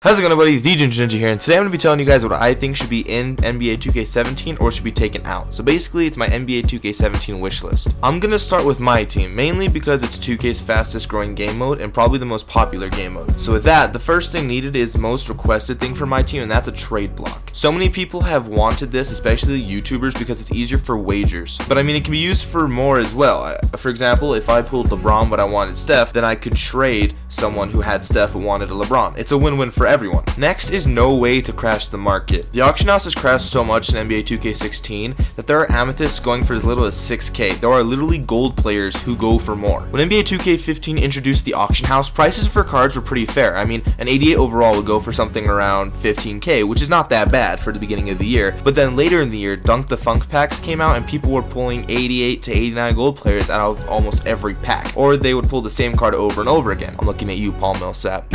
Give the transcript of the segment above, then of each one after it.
How's it going, everybody? The Ginger Ninja here, and today I'm going to be telling you guys what I think should be in NBA 2K17 or should be taken out. So basically, it's my NBA 2K17 wish list. I'm going to start with my team, mainly because it's 2K's fastest growing game mode and probably the most popular game mode. So with that, the first thing needed is most requested thing for my team, and that's a trade block. So many people have wanted this, especially YouTubers, because it's easier for wagers. But I mean, it can be used for more as well. For example, if I pulled LeBron but I wanted Steph, then I could trade someone who had Steph but wanted a LeBron. It's a win-win for everyone. Next is no way to crash the market. The auction house has crashed so much in NBA 2K16 that there are amethysts going for as little as 6K. There are literally gold players who go for more. When NBA 2K15 introduced the auction house, prices for cards were pretty fair. I mean, an 88 overall would go for something around 15K, which is not that bad for the beginning of the year. But then later in the year, Dunk the Funk packs came out and people were pulling 88 to 89 gold players out of almost every pack. Or they would pull the same card over and over again. I'm looking at you, Paul Millsap.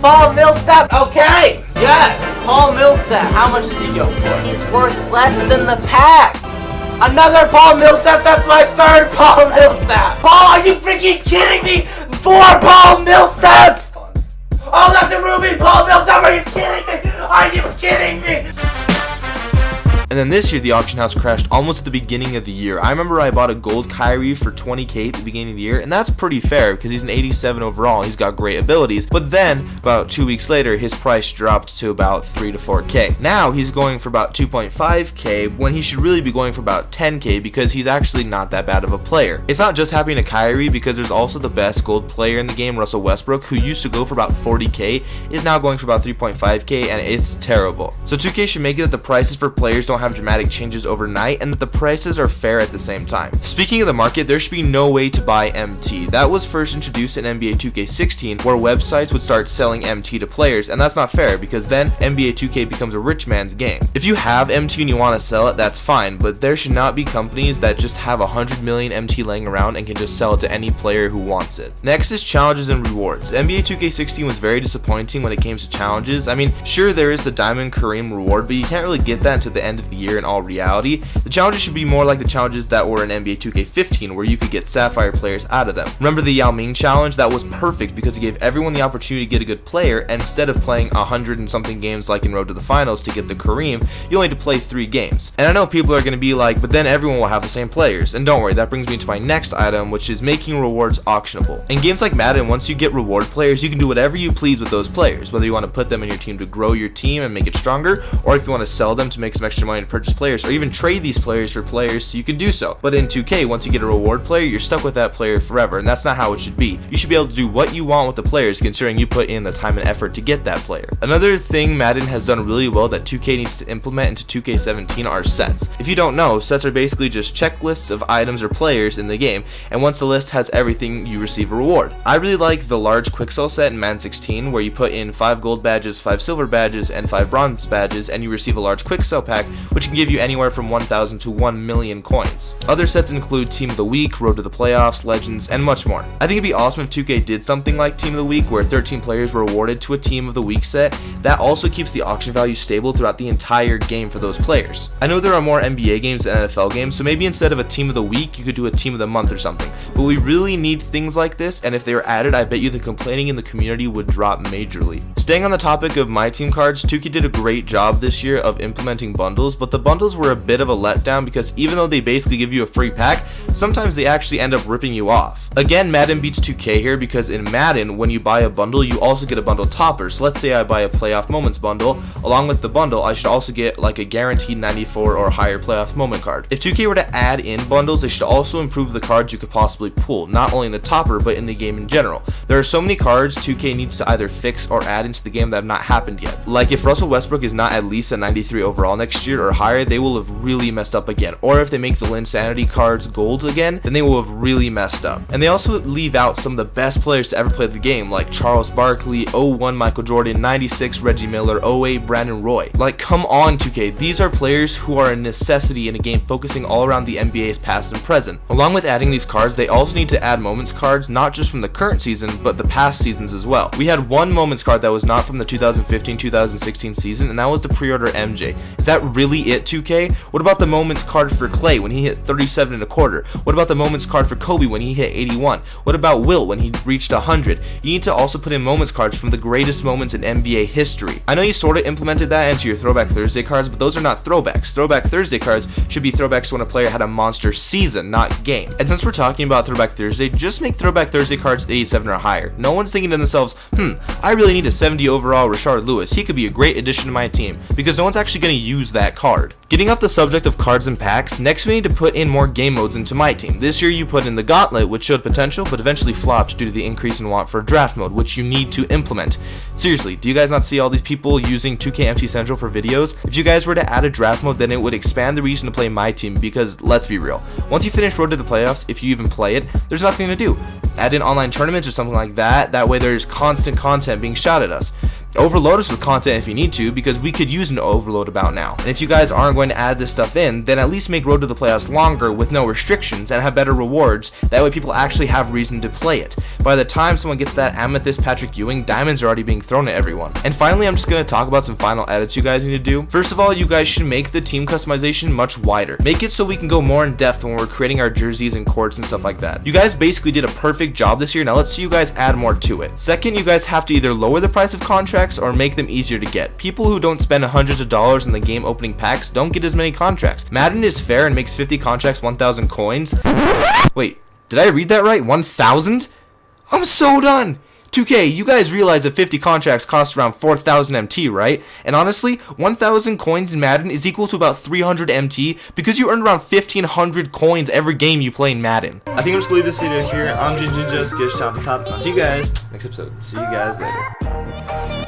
Paul Millsap, okay, yes, Paul Millsap, how much did he go for? He's worth less than the pack. Another Paul Millsap, that's my third Paul Millsap. Paul, are you freaking kidding me? 4 Paul Millsaps! Oh, that's a Ruby Paul Millsap, are you kidding me? Are you kidding me? And then this year, the auction house crashed almost at the beginning of the year. I remember I bought a gold Kyrie for 20K at the beginning of the year, and that's pretty fair because he's an 87 overall and he's got great abilities. But then, about 2 weeks later, his price dropped to about 3 to 4K. Now, he's going for about 2.5K when he should really be going for about 10K because he's actually not that bad of a player. It's not just happening to Kyrie because there's also the best gold player in the game, Russell Westbrook, who used to go for about 40K, is now going for about 3.5K, and it's terrible. So 2K should make it that the prices for players don't have dramatic changes overnight and that the prices are fair at the same time. Speaking of the market, there should be no way to buy MT. That was first introduced in NBA 2K16 where websites would start selling MT to players, and that's not fair because then NBA 2K becomes a rich man's game. If you have MT and you want to sell it, that's fine, but there should not be companies that just have 100 million MT laying around and can just sell it to any player who wants it. Next is challenges and rewards. NBA 2K16 was very disappointing when it came to challenges. I mean, sure, there is the Diamond Kareem reward, but you can't really get that until the end of the year in all reality. The challenges should be more like the challenges that were in NBA 2K15 where you could get Sapphire players out of them. Remember the Yao Ming challenge? That was perfect because it gave everyone the opportunity to get a good player, and instead of playing 100 and something games like in Road to the Finals to get the Kareem, you only had to play 3 games. And I know people are going to be like, but then everyone will have the same players. And don't worry, that brings me to my next item, which is making rewards auctionable. In games like Madden, once you get reward players, you can do whatever you please with those players, whether you want to put them in your team to grow your team and make it stronger, or if you want to sell them to make some extra money to purchase players, or even trade these players for players, so you can do so. But in 2K, once you get a reward player, you're stuck with that player forever, and that's not how it should be. You should be able to do what you want with the players, considering you put in the time and effort to get that player. Another thing Madden has done really well that 2K needs to implement into 2K17 are sets. If you don't know, sets are basically just checklists of items or players in the game, and once the list has everything, you receive a reward. I really like the large quick sell set in Madden 16, where you put in 5 gold badges, 5 silver badges, and 5 bronze badges, and you receive a large quick sell pack, which can give you anywhere from 1,000 to 1 million coins. Other sets include Team of the Week, Road to the Playoffs, Legends, and much more. I think it'd be awesome if 2K did something like Team of the Week, where 13 players were awarded to a Team of the Week set. That also keeps the auction value stable throughout the entire game for those players. I know there are more NBA games than NFL games, so maybe instead of a Team of the Week, you could do a Team of the Month or something. But we really need things like this, and if they were added, I bet you the complaining in the community would drop majorly. Staying on the topic of my team cards, 2K did a great job this year of implementing bundles, but the bundles were a bit of a letdown because even though they basically give you a free pack, sometimes they actually end up ripping you off. Again, Madden beats 2K here because in Madden, when you buy a bundle, you also get a bundle topper. So let's say I buy a Playoff Moments bundle. Along with the bundle, I should also get like a guaranteed 94 or higher Playoff Moment card. If 2K were to add in bundles, they should also improve the cards you could possibly pull, not only in the topper, but in the game in general. There are so many cards 2K needs to either fix or add into the game that have not happened yet. Like if Russell Westbrook is not at least a 93 overall next year or higher, they will have really messed up again. Or if they make the Linsanity cards gold again, then they will have really messed up. And they also leave out some of the best players to ever play the game, like Charles Barkley, 01 Michael Jordan, 96 Reggie Miller, 08 Brandon Roy. Like, come on 2K, these are players who are a necessity in a game focusing all around the NBA's past and present. Along with adding these cards, they also need to add moments cards, not just from the current season, but the past seasons as well. We had one moments card that was not from the 2015-2016 season, and that was the pre-order MJ. Is that really it 2K? What about the moments card for Clay when he hit 37 1/4? What about the moments card for Kobe when he hit 81? What about Wilt when he reached 100? You need to also put in moments cards from the greatest moments in NBA history. I know you sort of implemented that into your Throwback Thursday cards, but those are not throwbacks. Throwback Thursday cards should be throwbacks to when a player had a monster season, not game. And since we're talking about Throwback Thursday, just make Throwback Thursday cards 87 or higher. No one's thinking to themselves, I really need a 70 overall Rashard Lewis. He could be a great addition to my team, because no one's actually going to use that card. Getting off the subject of cards and packs, next we need to put in more game modes into my team. This year you put in the Gauntlet, which showed potential, but eventually flopped due to the increase in want for draft mode, which you need to implement. Seriously, do you guys not see all these people using 2K MC Central for videos? If you guys were to add a draft mode, then it would expand the reason to play my team, because let's be real, once you finish Road to the Playoffs, if you even play it, there's nothing to do. Add in online tournaments or something like that, that way there's constant content being shot at us. Overload us with content if you need to, because we could use an overload about now. And if you guys aren't going to add this stuff in, then at least make Road to the Playoffs longer with no restrictions and have better rewards. That way people actually have reason to play it. By the time someone gets that Amethyst Patrick Ewing, diamonds are already being thrown at everyone. And finally, I'm just going to talk about some final edits you guys need to do. First of all, you guys should make the team customization much wider. Make it so we can go more in depth when we're creating our jerseys and courts and stuff like that. You guys basically did a perfect job this year. Now let's see you guys add more to it. Second, you guys have to either lower the price of contracts or make them easier to get. People who don't spend hundreds of dollars in the game opening packs don't get as many contracts. Madden is fair and makes 50 contracts 1,000 coins. Wait, did I read that right? 1,000? I'm so done! 2K, you guys realize that 50 contracts cost around 4,000 MT, right? And honestly, 1,000 coins in Madden is equal to about 300 MT because you earn around 1,500 coins every game you play in Madden. I think I'm just gonna leave this video here. I'm Jinjin Josuke, I'll see you guys next episode. See you guys later.